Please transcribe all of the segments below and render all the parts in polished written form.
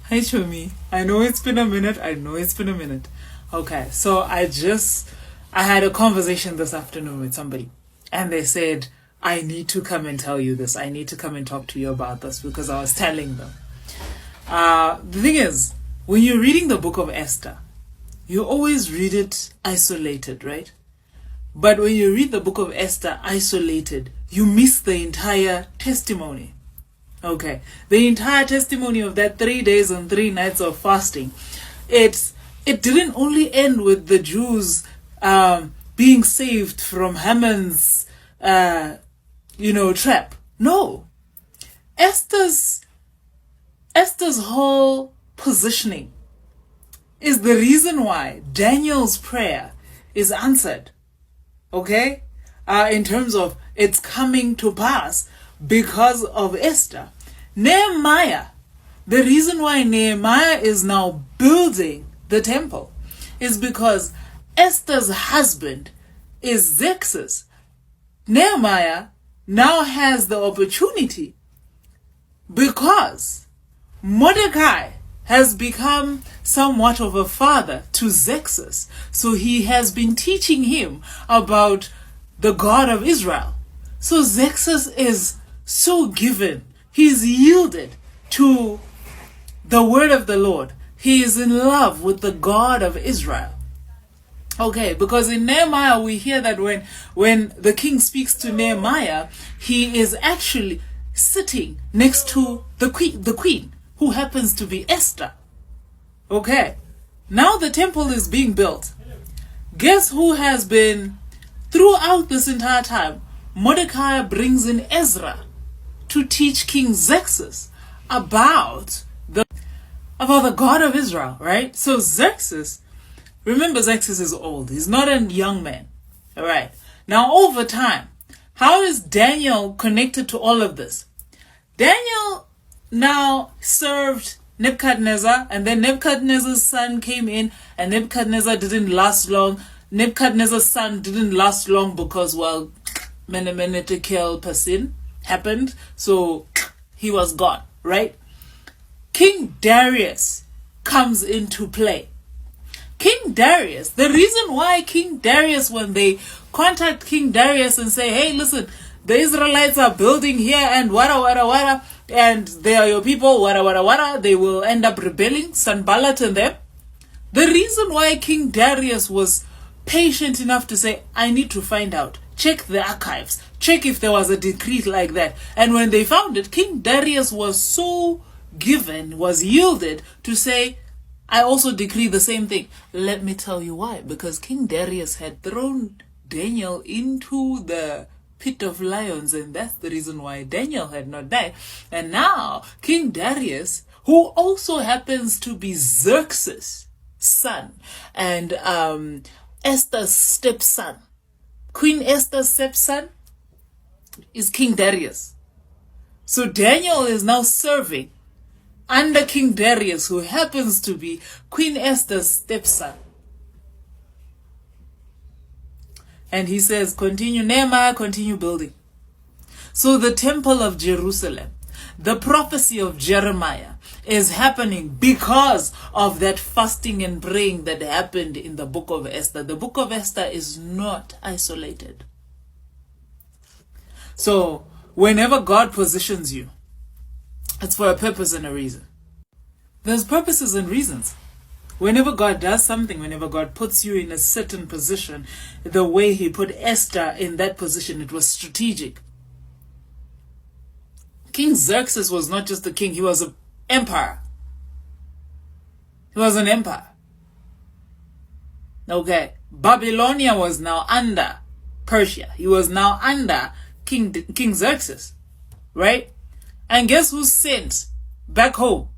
Hi, Chomi. I know it's been a minute. Okay, so I had a conversation this afternoon with somebody, and they said, I need to come and tell you this. I need to come and talk to you about this because I was telling them. The thing is, when you're reading the book of Esther, you always read it isolated, right? But when you read the book of Esther isolated, you miss the entire testimony. Okay, the entire testimony of that 3 days and 3 nights of fasting. It didn't only end with the Jews being saved from Haman's trap. No, Esther's whole positioning is the reason why Daniel's prayer is answered. Okay, in terms of it's coming to pass because of Esther. Nehemiah, the reason why Nehemiah is now building the temple is because Esther's husband is Xerxes. Nehemiah now has the opportunity because Mordecai has become somewhat of a father to Xerxes. So he has been teaching him about the God of Israel. So Xerxes is so given. He's yielded to the word of the Lord. He is in love with the God of Israel. Okay, because in Nehemiah we hear that when the king speaks to Nehemiah, he is actually sitting next to the queen who happens to be Esther. Okay, now the temple is being built. Guess who has been, throughout this entire time, Mordecai brings in Ezra to teach King Xerxes about the God of Israel, right? So Xerxes, remember Xerxes is old. He's not a young man. All right. Now over time, how is Daniel connected to all of this? Daniel now served Nebuchadnezzar, and then Nebuchadnezzar's son came in, and Nebuchadnezzar didn't last long. Nebuchadnezzar's son didn't last long because, well, mene to kill person happened, so he was gone, right? King Darius comes into play. King Darius, the reason why King Darius, when they contact King Darius and say, hey, listen, the Israelites are building here and wada, and they are your people, wada, they will end up rebelling, Sanballat and them. The reason why King Darius was patient enough to say, I need to find out, check the archives, check if there was a decree like that. And when they found it, King Darius was so given, was yielded to say, I also decree the same thing. Let me tell you why. Because King Darius had thrown Daniel into the pit of lions, and that's the reason why Daniel had not died. And now King Darius, who also happens to be Xerxes' son and Esther's stepson, Queen Esther's stepson is King Darius. So Daniel is now serving under King Darius, who happens to be Queen Esther's stepson. And he says, continue, Nehemiah, continue building. So the temple of Jerusalem, the prophecy of Jeremiah is happening because of that fasting and praying that happened in the book of Esther. The book of Esther is not isolated. So whenever God positions you, it's for a purpose and a reason. There's purposes and reasons. Whenever God does something, whenever God puts you in a certain position, the way he put Esther in that position, it was strategic. King Xerxes was not just a king, he was an empire. He was an empire. Okay, Babylonia was now under Persia. He was now under King Xerxes, right? And guess who's sent back home?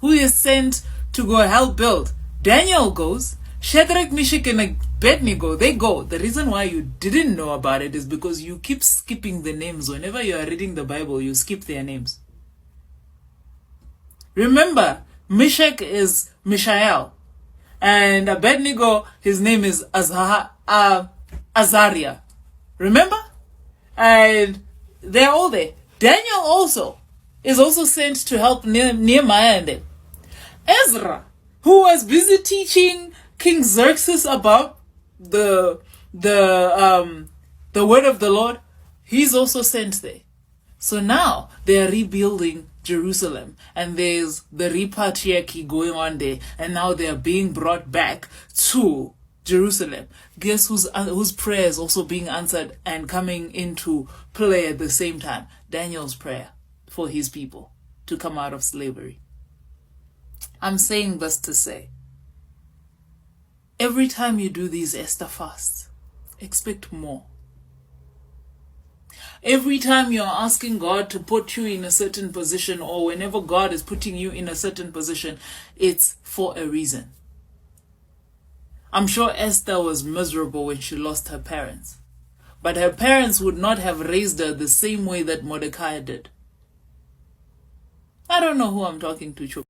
Who is sent to go help build? Daniel goes. Shadrach, Meshach, and Abednego, they go. The reason why you didn't know about it is because you keep skipping the names. Whenever you are reading the Bible, you skip their names. Remember, Meshach is Mishael. And Abednego, his name is Azariah. Remember? And they're all there. Daniel also is also sent to help Nehemiah and them. Ezra, who was busy teaching King Xerxes about the word of the Lord, he's also sent there. So now they are rebuilding Jerusalem, and there's the repatriarchy going on there, and now they are being brought back to Jerusalem. Guess whose prayer is also being answered and coming into play at the same time? Daniel's prayer for his people to come out of slavery. I'm saying this to say, every time you do these Esther fasts, expect more. Every time you're asking God to put you in a certain position, or whenever God is putting you in a certain position, it's for a reason. I'm sure Esther was miserable when she lost her parents, but her parents would not have raised her the same way that Mordecai did. I don't know who I'm talking to.